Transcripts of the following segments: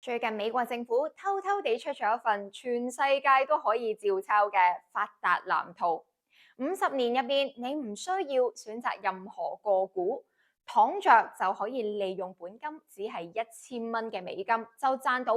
最近美國政府偷偷地出咗一份全世界都可以照抄嘅發達藍圖。50年入邊，你唔需要選擇任何個股，躺着就可以利用本金只係1000蚊嘅美金，就賺到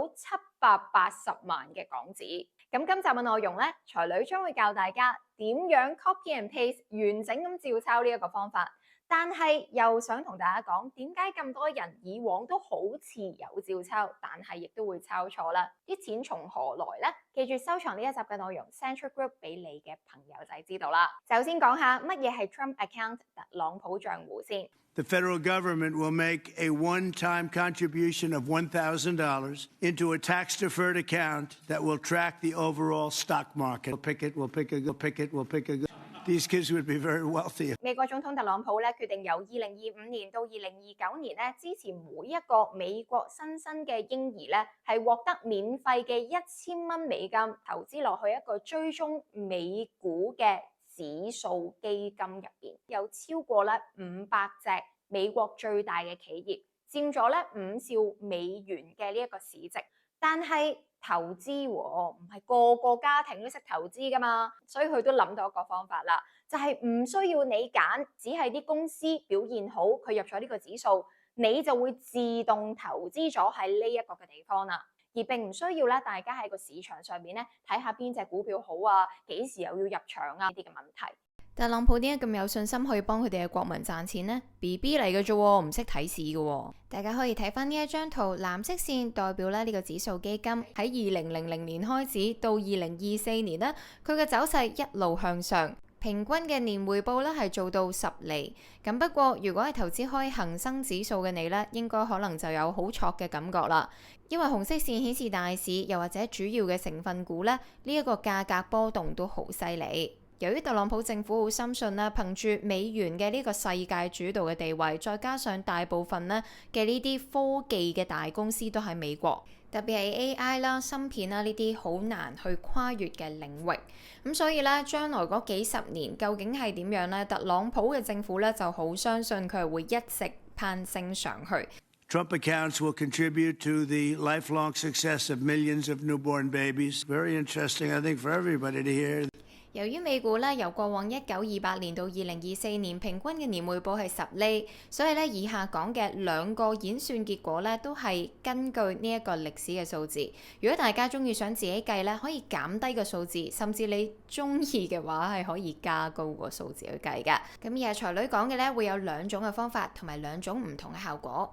780萬嘅港紙。咁今集嘅內容呢，才女將會教大家點樣 copy and paste 完整咁照抄呢一個方法。但係又想同大家講，點解咁多人以往都好似有照抄，但係亦都會抄錯啦？啲錢從何來呢？記住收藏呢一集嘅內容 ，Central Group 俾你嘅朋友仔知道啦。首先講下乜嘢係 Trump account 特朗普帳戶先。The federal government will make a one-time contribution of $1,000 into a tax-deferred account that will track the overall stock market. We'll pick a. These kids would be very wealthy. 美國總統特朗普咧決定由2025年到2029年咧支持每一個美國新生嘅嬰兒咧係獲得免費嘅1000蚊美金投資落去一個追蹤美股嘅指數基金入邊，有超過咧500隻美國最大嘅企業，佔咗咧5兆美元嘅呢一個市值，但係投資唔係個個家庭都識投資噶嘛，所以佢都諗到一個方法啦，就係唔需要你揀，只係啲公司表現好，佢入咗呢個指數，你就會自動投資咗喺呢一個嘅地方啦，而並唔需要咧大家喺個市場上面咧睇下邊隻股票好啊，幾時又要入場啊呢啲嘅問題。特朗普點解咁有信心可以幫佢哋嘅國民賺錢呢？ BB 嚟嘅啫，唔識睇市嘅。大家可以睇翻呢一張圖，藍色線代表咧呢個指數基金喺2000年開始到2024年呢，佢嘅走勢一路向上，平均嘅年回報咧係做到10厘。咁不過如果係投資開恒生指數嘅你呢，應該可能就有好錯嘅感覺啦，因為紅色線顯示大市又或者主要嘅成分股呢，呢一個價格波動都好犀利。由於特朗普政府好深信啦，憑住美元嘅呢個世界主導嘅地位，再加上大部分咧嘅呢啲科技嘅大公司都喺美國，特別係 AI 啦、芯片啦呢啲好難去跨越嘅領域。咁所以咧，將來嗰幾十年究竟係點樣呢？特朗普嘅政府咧就好相信佢係會一直攀升上去。Trump accounts will contribute to the lifelong success of millions of newborn babies. Very interesting, I think, for everybody to hear. 由於美股咧由過往1928年到2024年平均嘅年回報係10厘，所以咧以下講嘅兩個演算結果咧都係根據呢一個歷史嘅數字。如果大家中意想自己計咧，可以減低個數字，甚至你中意嘅話係可以加高個數字去計㗎。咁而係才女講嘅咧會有兩種嘅方法同埋兩種唔同嘅效果。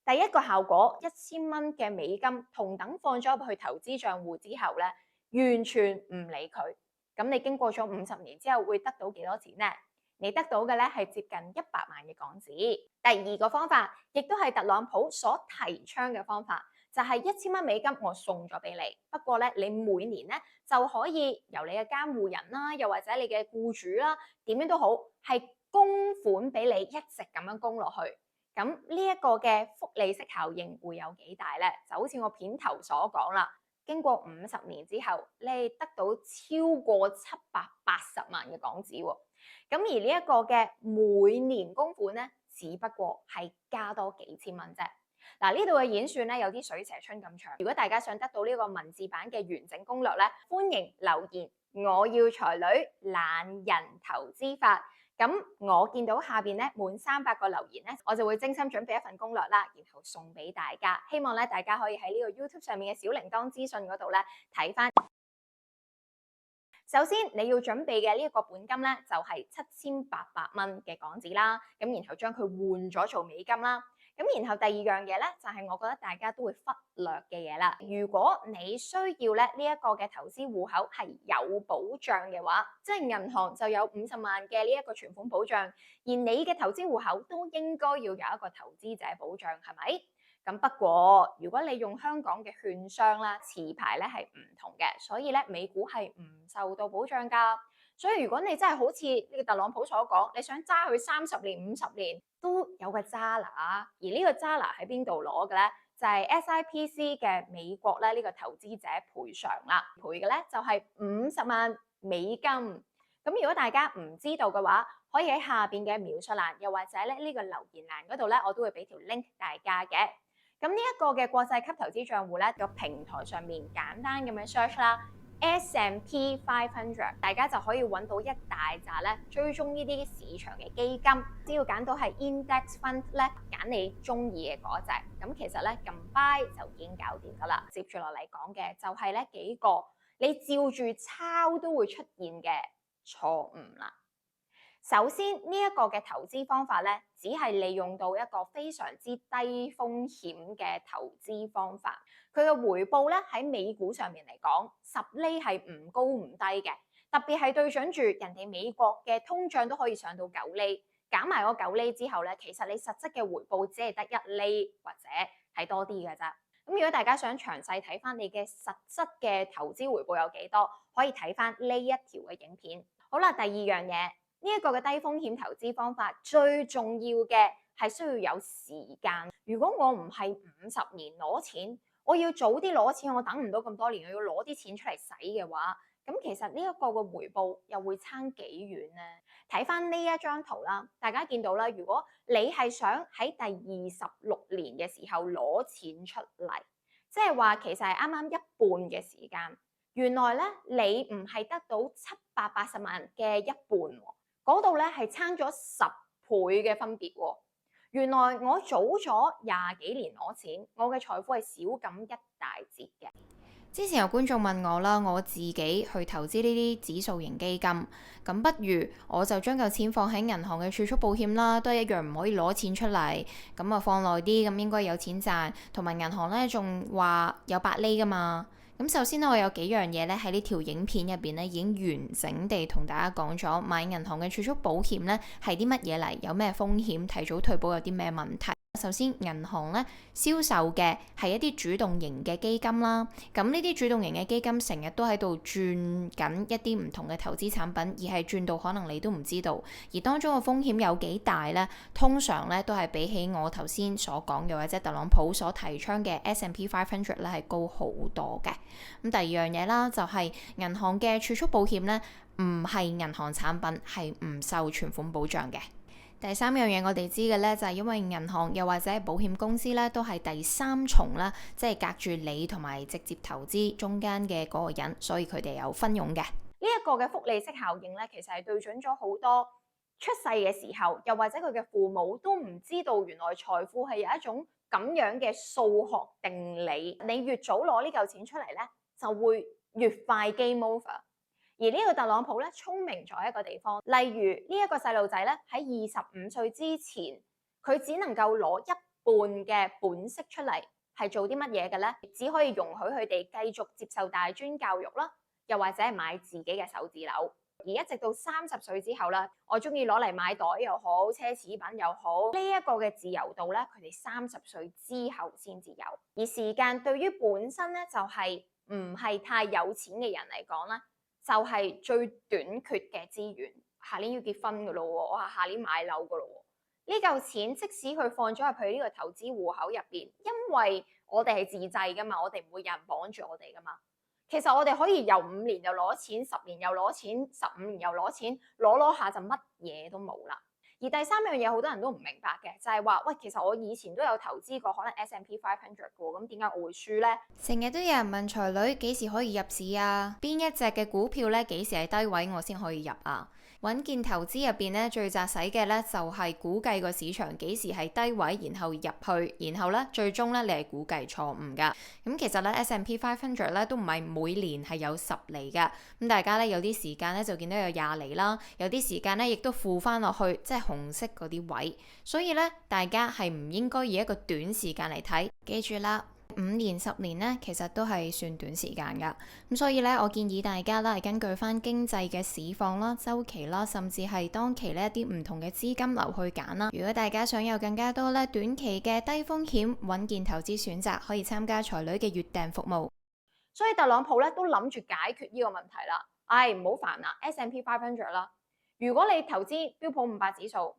第一個效果，1000蚊嘅美金同等放咗入去投資帳戶之後咧，完全唔理佢。咁你經過咗50年之後會得到幾多錢呢？你得到嘅咧係接近100萬嘅港紙。第二個方法，亦都係特朗普所提倡嘅方法，就係1000蚊美金我送咗俾你，不過咧你每年咧就可以由你嘅監護人啦，又或者你嘅僱主啦，點樣都好，係供款俾你一直咁樣供落去。咁呢一個嘅複利式效應會有幾大咧？就好似我片頭所講啦。經過50年之後，你得到超過780萬嘅港紙喎。咁而呢一個嘅每年供款咧，只不過係加多幾千蚊啫。嗱，呢度嘅演算咧有啲水蛇春咁長。如果大家想得到呢個文字版嘅完整攻略咧，歡迎留言。我要才女懶人投資法。咁我見到下邊咧滿300個留言咧，我就會精心準備一份攻略啦，然後送俾大家。希望咧大家可以喺呢個 YouTube 上面嘅小鈴鐺資訊嗰度咧睇翻。首先你要準備嘅呢一個本金咧就係7800蚊嘅港紙啦，咁然後將佢換咗做美金啦。咁然後第二樣嘢咧，就係我覺得大家都會忽略嘅嘢啦。如果你需要咧呢一個嘅投資戶口係有保障嘅話，即係銀行就有50萬嘅呢一個存款保障，而你嘅投資戶口都應該要有一個投資者保障，係咪？咁不過如果你用香港嘅券商啦，持牌咧係唔同嘅，所以咧美股係唔受到保障㗎。所以如果你真係好似呢個特朗普所講，你想揸佢30年、50年都有個渣拿，而呢個渣拿喺邊度攞嘅咧？就係 SIPC 嘅美國咧呢個投資者賠償啦，賠嘅咧就係50萬美金。咁如果大家唔知道嘅話，可以喺下邊嘅描述欄，又或者咧呢個留言欄嗰度咧，我都會俾條 link 大家嘅。咁呢一個嘅國際級投資帳戶咧，個平台上面簡單咁樣 search 啦 ，S&P 500，大家就可以揾到一大扎咧追蹤呢啲市場嘅基金。只要揀到係 index fund 咧，揀你中意嘅嗰隻，咁其實咧撳 buy 就已經搞掂噶啦。接住落嚟講嘅就係咧幾個你照住抄都會出現嘅錯誤啦。首先呢一個嘅投資方法咧，只係利用到一個非常之低風險嘅投資方法。佢嘅回報咧喺美股上面嚟講，10厘係唔高唔低嘅，特別係對準住人哋美國嘅通脹都可以上到9厘，減埋嗰9厘之後咧，其實你實質嘅回報只係得1厘或者係多啲嘅啫。咁如果大家想詳細睇翻你嘅實質嘅投資回報有幾多，可以睇翻呢一條嘅影片。好啦，第二樣嘢。呢一個嘅低風險投資方法最重要嘅係需要有時間。如果我唔係50年攞錢，我要早啲攞錢，我等唔到咁多年，我要攞啲錢出嚟使嘅話，咁其實呢一個嘅回報又會差幾遠呢？睇翻呢一張圖啦，大家見到啦，如果你係想喺第26年嘅時候攞錢出嚟，即係話其實係啱啱一半嘅時間，原來咧你唔係得到780萬嘅一半喎。嗰度咧係差咗10倍嘅分別喎。原來我早咗20幾年攞錢，我嘅財富係少咁一大截嘅。之前有觀眾問我啦，我自己去投資呢啲指數型基金，咁不如我就將嚿錢放喺銀行嘅儲蓄保險啦，都係一樣唔可以攞錢出嚟，咁啊放耐啲，咁應該有錢賺，同埋銀行咧仲話有8厘噶嘛。咁首先咧，我有幾樣嘢咧喺呢條影片入邊咧已經完整地同大家講咗，買銀行嘅儲蓄保險咧係啲乜嘢嚟，有咩風險，提早退保有啲咩問題。首先，銀行咧銷售嘅係一啲主動型嘅基金啦，咁呢啲主動型嘅基金成日都喺度轉緊一啲唔同嘅投資產品，而係轉到可能你都唔知道，而當中嘅風險有幾大呢？通常咧都係比起我頭先所講嘅或者特朗普所提倡嘅 S&P 500咧係高好多嘅。咁第二樣嘢啦，就係銀行嘅儲蓄保險咧，唔係銀行產品，係唔受存款保障嘅。第三樣嘢我哋知嘅咧，就係因為銀行又或者保險公司咧，都係第三重啦，即係隔住你同埋直接投資中間嘅嗰個人，所以佢哋有分傭嘅。呢一個嘅複利式效應咧，其實係對準咗好多出世嘅時候，又或者佢嘅父母都唔知道原來財富係有一種咁樣嘅數學定理。你越早攞呢嚿錢出嚟咧，就會越快 game over。而呢個特朗普咧聰明咗一個地方，例如呢一個細路仔咧喺25歲之前，佢只能夠攞一半嘅本息出嚟，係做啲乜嘢嘅咧？只可以容許佢哋繼續接受大專教育啦，又或者係買自己嘅手指樓。而一直到30歲之後啦，我中意攞嚟買袋又好，奢侈品又好，呢一個嘅自由度咧，佢哋30歲之後先至有。而時間對於本身咧就係唔係太有錢嘅人嚟講咧，就係最短缺嘅資源。下年要結婚噶咯喎，我下年買樓噶咯喎。呢嚿錢即使佢放咗入去呢個投資戶口入邊，因為我哋係自製噶嘛，我哋唔會有人綁住我哋噶嘛。其實我哋可以由5年又攞錢，10年又攞錢，15年又攞錢，攞下就乜嘢都冇啦。而第三樣嘢好多人都唔明白嘅，就係話喂，其實我以前都有投資過可能 S&P 500嘅喎，咁點解我會輸呢？成日都有人問才女幾時可以入市啊？邊一隻嘅股票咧幾時係低位我先可以入啊？穩健投資入邊咧最扎使嘅咧就係估計個市場幾時係低位，然後入去，然後咧最終咧你係估計錯誤噶。咁其實咧 S&P 500咧都唔係每年係有10厘噶。咁大家咧有啲時間咧就見到有20厘啦，有啲時間咧亦都負翻落去，即係紅色嗰啲位。所以咧大家係唔應該以一個短時間嚟睇，記住啦。5年10年咧，其實都係算短時間噶，咁所以咧，我建議大家啦，係根據翻經濟嘅市況啦、週期啦，甚至係當期呢一啲唔同嘅資金流去揀啦。如果大家想有更加多咧短期嘅低風險穩健投資選擇，可以參加才女嘅月訂服務。所以特朗普咧都諗住解決呢個問題啦。唔好煩啦 ，S&P 500啦。如果你投資標普500指數，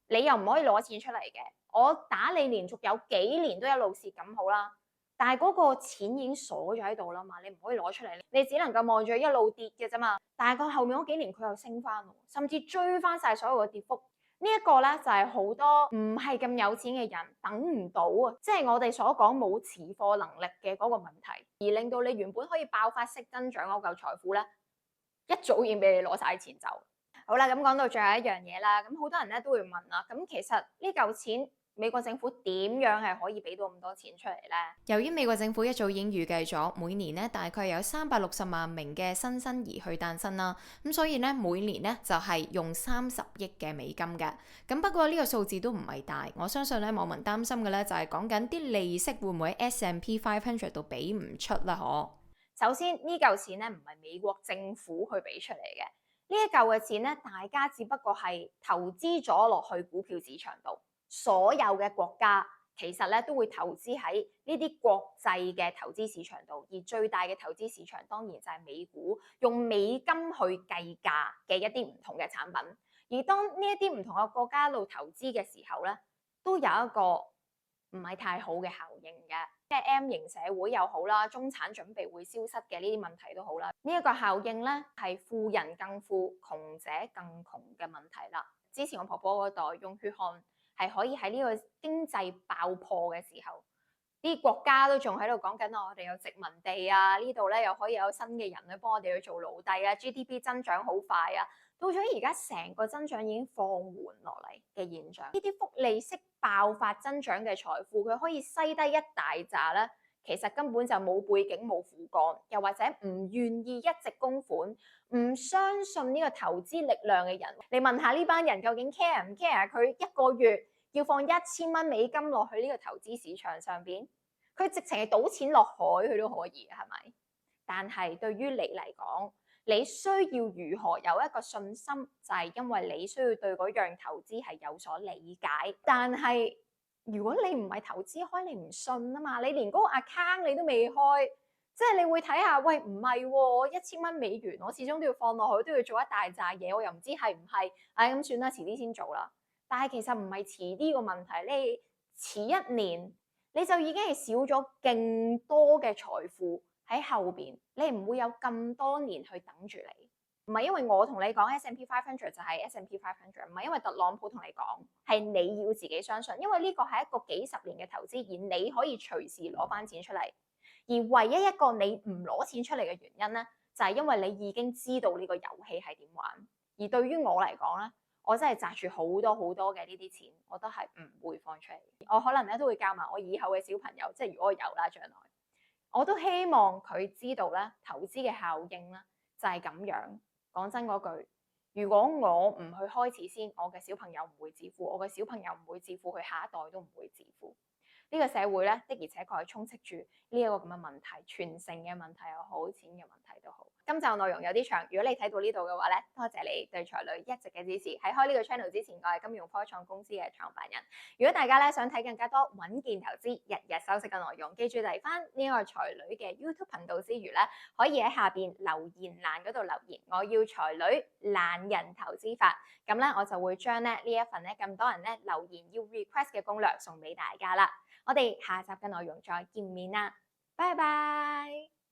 你又唔可以攞錢出嚟嘅，我打你連續有幾年都一路蝕咁好啦。但係嗰個錢已經鎖咗喺度啦嘛，你唔可以攞出嚟，你只能夠望住一路跌嘅啫嘛。但係佢後面嗰幾年佢又升翻，甚至追翻晒所有嘅跌幅。呢一個咧就係好多唔係咁有錢嘅人等唔到啊，即係我哋所講冇持貨能力嘅嗰個問題，而令到你原本可以爆發式增長嗰嚿財富咧，一早已經俾你攞晒錢走。好啦，咁講到最後一樣嘢啦，咁好多人咧都會問啦，咁其實呢嚿錢美國政府點樣係可以俾到咁多錢出嚟呢？由於美國政府一早已經預計咗每年咧大概有360萬名嘅新生兒去誕生啦，咁所以咧每年咧就係用30億嘅美金嘅。咁不過呢個數字都唔係大，我相信咧網民擔心嘅咧就係講緊啲利息會唔會喺 S&P 500度俾唔出啦？嗬。首先呢嚿錢咧唔係美國政府去俾出嚟嘅，呢一嚿嘅錢咧大家只不過係投資咗落去股票市場度。所有嘅國家其實咧都會投資喺呢啲國際嘅投資市場度，而最大嘅投資市場當然就係美股，用美金去計價嘅一啲唔同嘅產品。而當呢一啲唔同嘅國家度投資嘅時候咧，都有一個唔係太好嘅效應嘅，即係 M 型社會又好啦，中產準備會消失嘅呢啲問題都好啦。呢一個效應咧係富人更富，窮者更窮嘅問題啦。之前我婆婆嗰代用血汗。係可以喺呢個經濟爆破嘅時候，啲國家都仲喺度講緊我哋有殖民地啊，呢度咧又可以有新嘅人去幫我哋去做奴隸啊 ，GDP 增長好快啊，到咗而家成個增長已經放緩落嚟嘅現象，呢啲複利式爆發增長嘅財富，佢可以篩低一大紮咧，其實根本就冇背景冇父幹，又或者唔願意一直供款，唔相信呢個投資力量嘅人，你問下呢班人究竟 care 唔 care 佢一個月要放1000蚊美金落去呢個投資市場上邊，佢直情係賭錢落海佢都可以，係咪？但係對於你嚟講，你需要如何有一個信心，就係因為你需要對嗰樣投資係有所理解，但係如果你唔係投資開，你唔信啊嘛，你連嗰個 account 你都未開，即係你會睇下，喂唔係喎，1000蚊美元，我始終都要放落去，都要做一大扎嘢，我又唔知係唔係，咁算啦，遲啲先做啦。但係其實唔係遲啲個問題，你遲1年你就已經係少咗勁多嘅財富喺後邊，你唔會有咁多年去等住你。唔係因為我同你講 S&P 500就係 S&P 500，唔係因為特朗普同你講，係你要自己相信，因為呢個係一個幾十年嘅投資，而你可以隨時攞翻錢出嚟。而唯一一個你唔攞錢出嚟嘅原因咧，就係因為你已經知道呢個遊戲係點玩。而對於我嚟講咧，我真係揸住好多嘅呢啲錢，我都係唔會放出嚟。我可能咧都會教埋我以後嘅小朋友，即係如果我有啦，將來我都希望佢知道咧，投資嘅效應咧就係咁樣。講真嗰句，如果我唔去開始先，我嘅小朋友唔會致富，我嘅小朋友唔會致富，佢下一代都唔會致富。呢個社會咧的而且確係充斥住呢一個咁嘅問題，傳承嘅問題又好，錢嘅問題都好。今集內容有啲長，如果你睇到呢度嘅話咧，多謝你對才女一直嘅支持。喺開呢個 channel 之前，我係金融科創公司嘅創辦人。如果大家咧想睇更加多穩健投資、日日收息嘅內容，記住嚟翻呢個才女嘅 YouTube 頻道之餘咧，可以喺下邊留言欄嗰度留言，我要才女懶人投資法。咁咧我就會將咧呢一份咧咁多人咧留言要 request 嘅攻略送俾大家啦。我哋下集嘅內容再見面啦，拜拜。